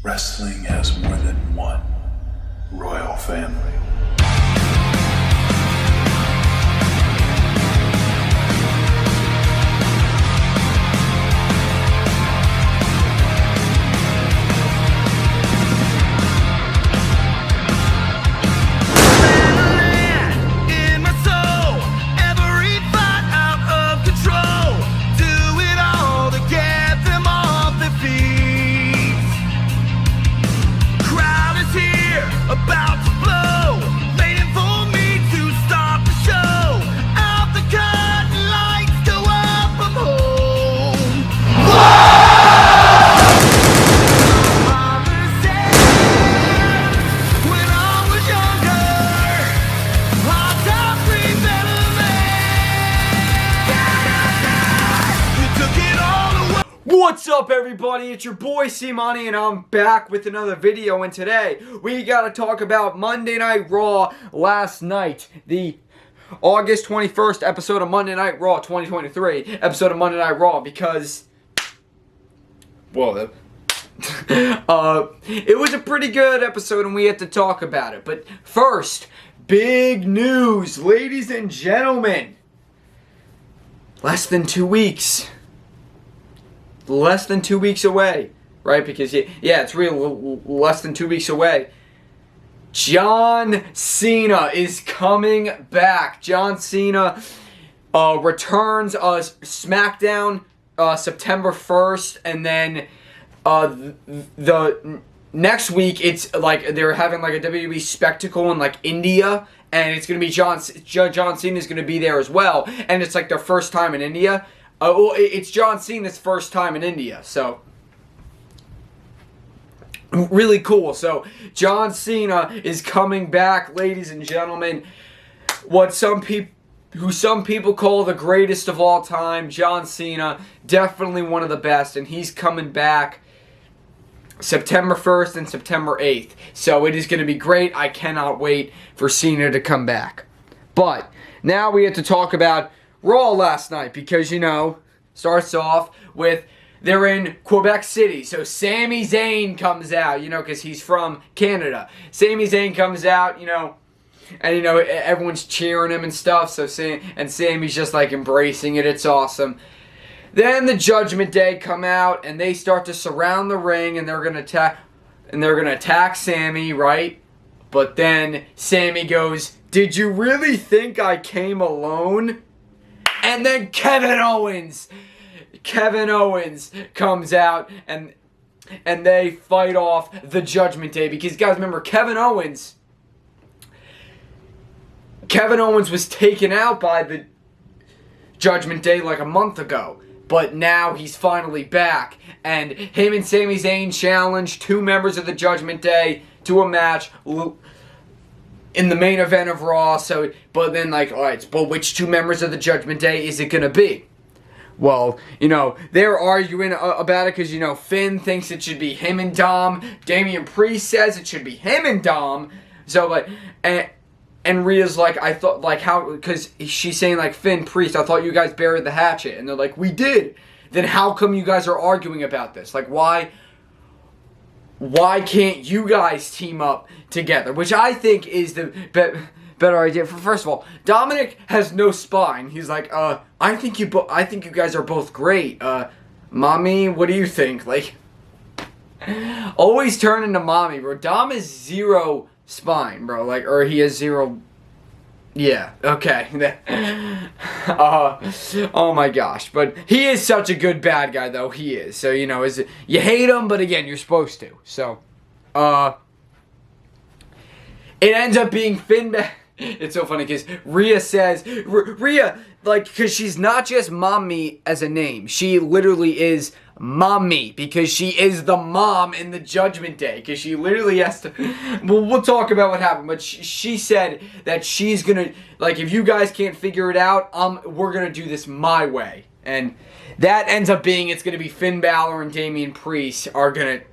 Wrestling has more than one royal family. About to blow, waiting for me to start the show. Out the curtain, lights go up, I'm home. Mama said, when I was younger, hot top free better man. You took it all away. What's up, everybody? It's your boy C-Money, and I'm back with another video. And today we gotta talk about Monday Night Raw last night, the August 21st episode of Monday Night Raw 2023 episode of Monday Night Raw, because it was a pretty good episode and we had to talk about it. But first, big news, ladies and gentlemen. Less than 2 weeks. Less than 2 weeks away, right? Because, yeah, it's real, less than 2 weeks away. John Cena is coming back. John Cena returns SmackDown September 1st, and then the next week it's like they're having like a WWE spectacle in like India, and it's gonna be John Cena is gonna be there as well, and it's like their first time in India. It's John Cena's first time in India, so really cool. So John Cena is coming back, ladies and gentlemen. What some people call the greatest of all time, John Cena, definitely one of the best, and he's coming back September 1st and September 8th. So it is going to be great. I cannot wait for Cena to come back. But now we have to talk about Raw last night, because, you know, starts off with they're in Quebec City, so Sami Zayn comes out, you know, because he's from Canada. Sami Zayn comes out, you know, and, you know, everyone's cheering him and stuff, so Sami's just, like, embracing it. It's awesome. Then the Judgment Day come out, and they start to surround the ring, and they're going to attack Sami, right? But then Sami goes, "Did you really think I came alone?" And then Kevin Owens comes out, and they fight off the Judgment Day. Because, guys, remember, Kevin Owens was taken out by the Judgment Day like a month ago. But now he's finally back. And him and Sami Zayn challenged 2 members of the Judgment Day to a match in the main event of Raw. So, but then, like, alright, but which 2 members of the Judgment Day is it gonna be? Well, you know, they're arguing about it, because, you know, Finn thinks it should be him and Dom. Damian Priest says it should be him and Dom. So, like, and Rhea's like, I thought, like, how, because she's saying, like, Finn, Priest, I thought you guys buried the hatchet. And they're like, we did. Then how come you guys are arguing about this? Like, why can't you guys team up together? Which I think is the better idea. First of all, Dominic has no spine. He's like, I think you guys are both great. Mommy, what do you think? Like, always turn into mommy, bro. Dom is 0 spine, bro. Like, or he has 0. Yeah, okay. Oh my gosh. But he is such a good bad guy, though. He is. So, you know, you hate him, but again, you're supposed to. So, it ends up being Finn. It's so funny because Rhea says, Rhea, like, because she's not just Mommy as a name. She literally is Mommy, because she is the mom in the Judgment Day. Because she literally has to, we'll talk about what happened. But she said that she's going to, like, if you guys can't figure it out, we're going to do this my way. And that ends up being, it's going to be Finn Balor and Damian Priest are going to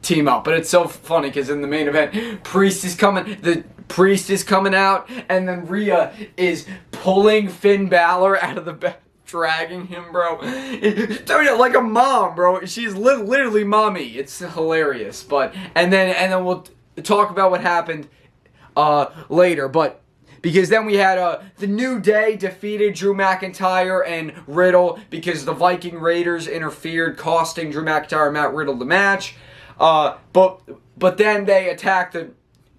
team up. But it's so funny because in the main event, Priest is coming out, and then Rhea is pulling Finn Balor out of the dragging him, bro. Like a mom, bro. She's literally mommy. It's hilarious. But and then we'll talk about what happened later. But because then we had the New Day defeated Drew McIntyre and Riddle because the Viking Raiders interfered, costing Drew McIntyre and Matt Riddle the match. But then they attacked the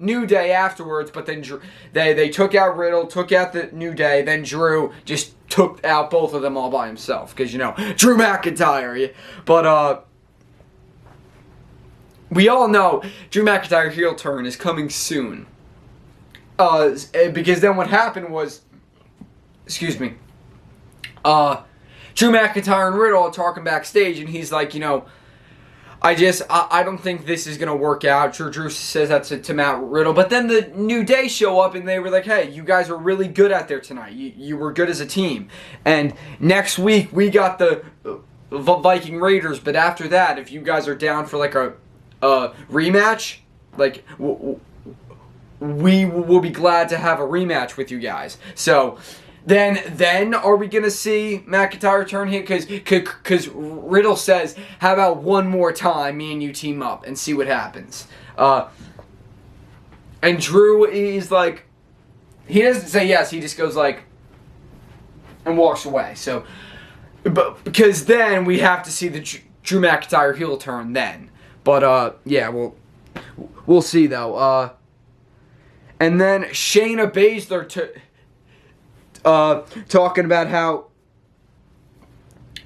New Day afterwards, but then they took out Riddle, took out the New Day, then Drew just took out both of them all by himself, because, Drew McIntyre. But, we all know Drew McIntyre heel turn is coming soon. Because then what happened was, Drew McIntyre and Riddle are talking backstage, and he's like, I don't think this is going to work out. Drew says that to Matt Riddle. But then the New Day show up and they were like, hey, you guys were really good out there tonight. You were good as a team. And next week we got the Viking Raiders. But after that, if you guys are down for like a rematch, like we will be glad to have a rematch with you guys. So Then are we going to see McIntyre turn hit? Because Riddle says, how about one more time me and you team up and see what happens? And Drew is like, he doesn't say yes, he just goes like, and walks away. So, but because then we have to see the Drew McIntyre heel turn then. But, yeah, we'll see though. And then Shayna Baszler talking about how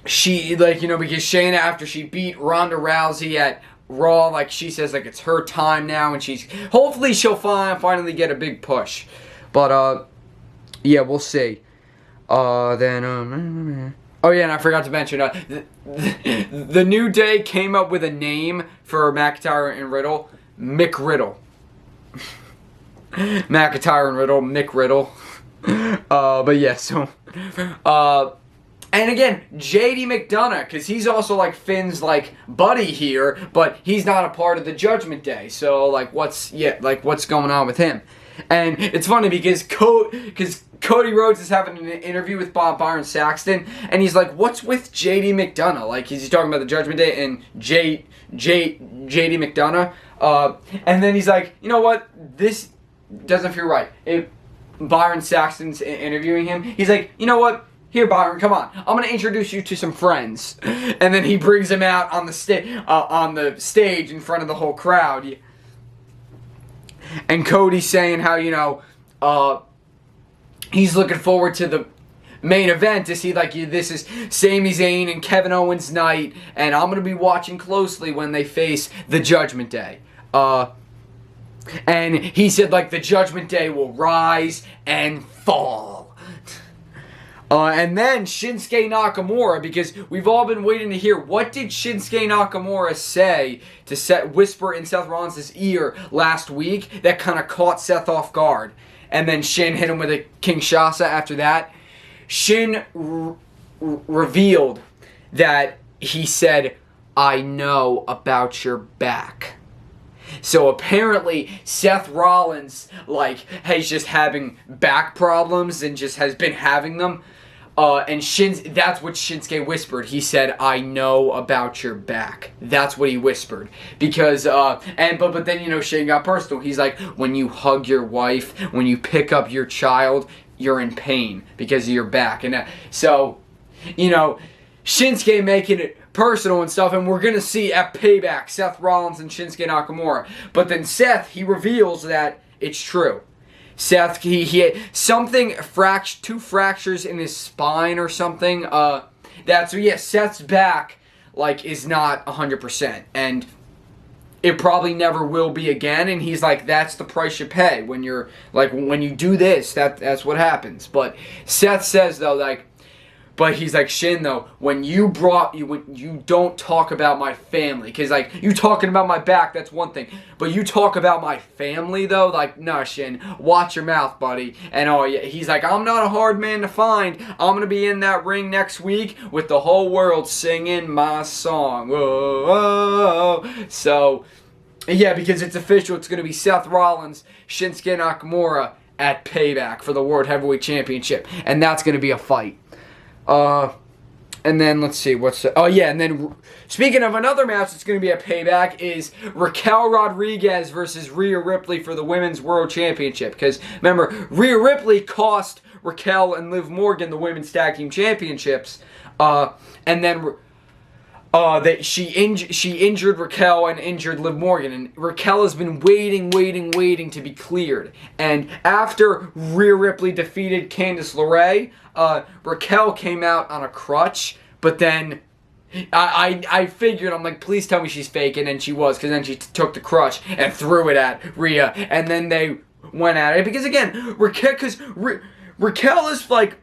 she, because Shayna, after she beat Ronda Rousey at Raw, she says, it's her time now, and hopefully she'll finally get a big push. But, yeah, we'll see. Oh, yeah, and I forgot to mention, the New Day came up with a name for McIntyre and Riddle, McRiddle. McIntyre and Riddle, McRiddle. But yeah, so, and again, JD McDonough, because he's also, Finn's, buddy here, but he's not a part of the Judgment Day, so, what's going on with him? And it's funny because Cody Rhodes is having an interview with Byron Saxton, and he's like, what's with JD McDonough? Is he talking about the Judgment Day and JD McDonough? And then he's like, you know what, this doesn't feel right. Byron Saxton's interviewing him. He's like, you know what? Here, Byron, come on. I'm gonna introduce you to some friends. And then he brings him out on the stage in front of the whole crowd. And Cody's saying how he's looking forward to the main event to see this is Sami Zayn and Kevin Owens night, and I'm gonna be watching closely when they face the Judgment Day. And he said, the Judgment Day will rise and fall. And then Shinsuke Nakamura, because we've all been waiting to hear, what did Shinsuke Nakamura say to whisper in Seth Rollins' ear last week that kind of caught Seth off guard? And then Shin hit him with a Kinshasa after that. Shin revealed that he said, I know about your back. So apparently Seth Rollins has just having back problems and just has been having them. And that's what Shinsuke whispered. He said, I know about your back. That's what he whispered. Because but then Shane got personal. He's like, when you hug your wife, when you pick up your child, you're in pain because of your back. And so Shinsuke making it personal and stuff, and we're going to see at Payback Seth Rollins and Shinsuke Nakamura. But then Seth, he reveals that it's true. Seth, he had something, two fractures in his spine or something. Seth's back, is not 100%. And it probably never will be again, and he's like, that's the price you pay when you're, when you do this, that's what happens. But Seth says, though, but he's like, Shin, though, when you don't talk about my family, because, you talking about my back, that's one thing, but you talk about my family, though, nah, Shin, watch your mouth, buddy. And, he's like, I'm not a hard man to find. I'm going to be in that ring next week with the whole world singing my song. Whoa, whoa. So, yeah, because it's official, it's going to be Seth Rollins, Shinsuke Nakamura at Payback for the World Heavyweight Championship, and that's going to be a fight. And then let's see oh yeah, and then speaking of another match that's going to be a payback is Raquel Rodriguez versus Rhea Ripley for the Women's World Championship. Because remember, Rhea Ripley cost Raquel and Liv Morgan the Women's Tag Team Championships, and then she injured Raquel and injured Liv Morgan, and Raquel has been waiting to be cleared. And after Rhea Ripley defeated Candice LeRae, Raquel came out on a crutch, but then I figured, I'm like, please tell me she's faking, and she was, because then she took the crutch and threw it at Rhea, and then they went at it, because again, Raquel is like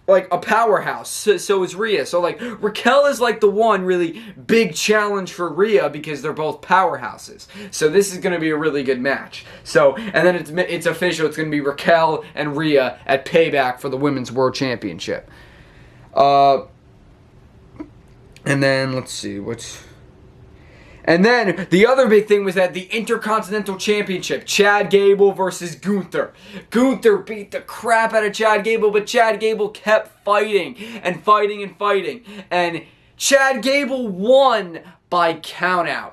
a powerhouse, so is Rhea. So like Raquel is like the one really big challenge for Rhea because they're both powerhouses. So this is going to be a really good match. So and then it's official. It's going to be Raquel and Rhea at Payback for the Women's World Championship. And then let's see what's. And then the other big thing was that the Intercontinental Championship, Chad Gable versus Gunther. Gunther beat the crap out of Chad Gable, but Chad Gable kept fighting and fighting and fighting. And Chad Gable won by countout.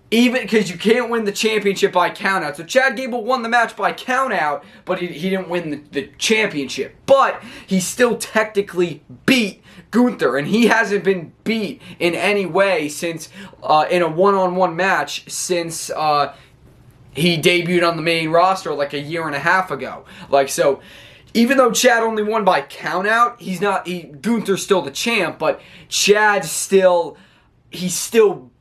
Even because you can't win the championship by countout. So Chad Gable won the match by countout, but he didn't win the championship. But he still technically beat Gunther, and he hasn't been beat in any way since in a one-on-one match since he debuted on the main roster like a year and a half ago. Like, so even though Chad only won by countout, Gunther's still the champ, but Chad still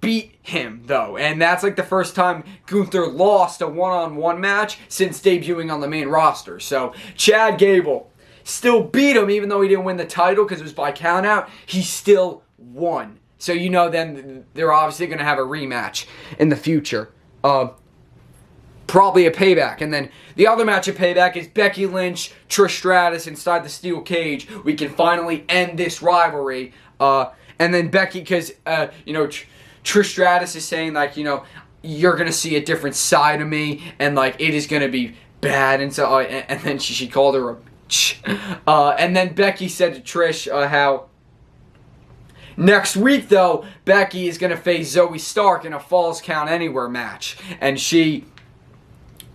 beat him, though. And that's like the first time Gunther lost a one-on-one match since debuting on the main roster. So Chad Gable still beat him, even though he didn't win the title because it was by countout. He still won. So you know then they're obviously going to have a rematch in the future. Probably a Payback. And then the other match of Payback is Becky Lynch, Trish Stratus inside the steel cage. We can finally end this rivalry. And then Becky, because, Trish Stratus is saying, like, you're going to see a different side of me, and, like, it is going to be bad. And so, and then she called her a and then Becky said to Trish how next week, though, Becky is going to face Zoe Stark in a Falls Count Anywhere match. And she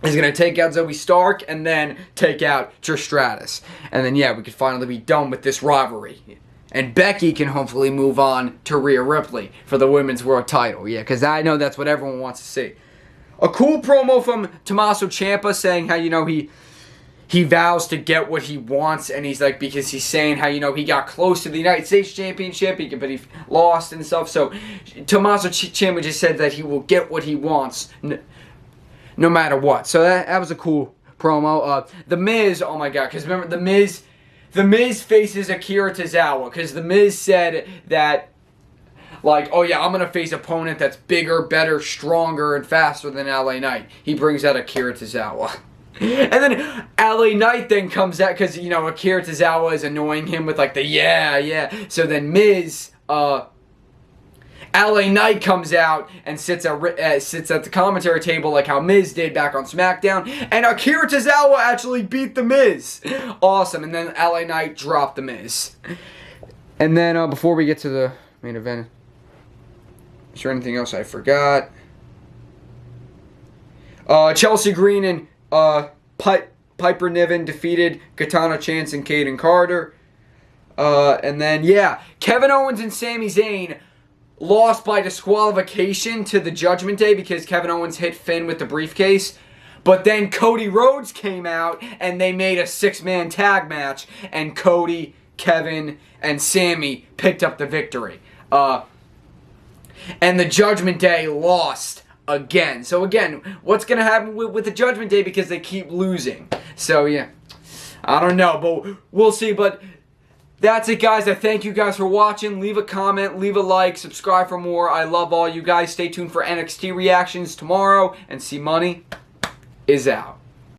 is going to take out Zoe Stark and then take out Trish Stratus. And then, yeah, we could finally be done with this rivalry. And Becky can hopefully move on to Rhea Ripley for the Women's World title. Yeah, because I know that's what everyone wants to see. A cool promo from Tommaso Ciampa saying how, he vows to get what he wants, and he's like, because he's saying how, he got close to the United States Championship, but he lost and stuff. So Tommaso Ciampa just said that he will get what he wants no matter what. So that was a cool promo. The Miz, oh my God, because remember, The Miz faces Akira Tozawa, because The Miz said that, like, oh yeah, I'm going to face an opponent that's bigger, better, stronger, and faster than LA Knight. He brings out Akira Tozawa. And then LA Knight then comes out because, Akira Tozawa is annoying him with like the yeah. So then LA Knight comes out and sits at the commentary table like how Miz did back on SmackDown. And Akira Tozawa actually beat The Miz. Awesome. And then LA Knight dropped The Miz. And then before we get to the main event, is there anything else I forgot? Chelsea Green and Piper Niven defeated Katana Chance and Kaden Carter. And then, yeah, Kevin Owens and Sami Zayn lost by disqualification to the Judgment Day because Kevin Owens hit Finn with the briefcase. But then Cody Rhodes came out and they made a 6-man tag match. And Cody, Kevin, and Sami picked up the victory. And the Judgment Day lost again. So again, what's going to happen with the Judgment Day because they keep losing? So yeah, I don't know, but we'll see. But that's it, guys. I thank you guys for watching. Leave a comment, leave a like, subscribe for more. I love all you guys. Stay tuned for NXT reactions tomorrow, and C Money is out.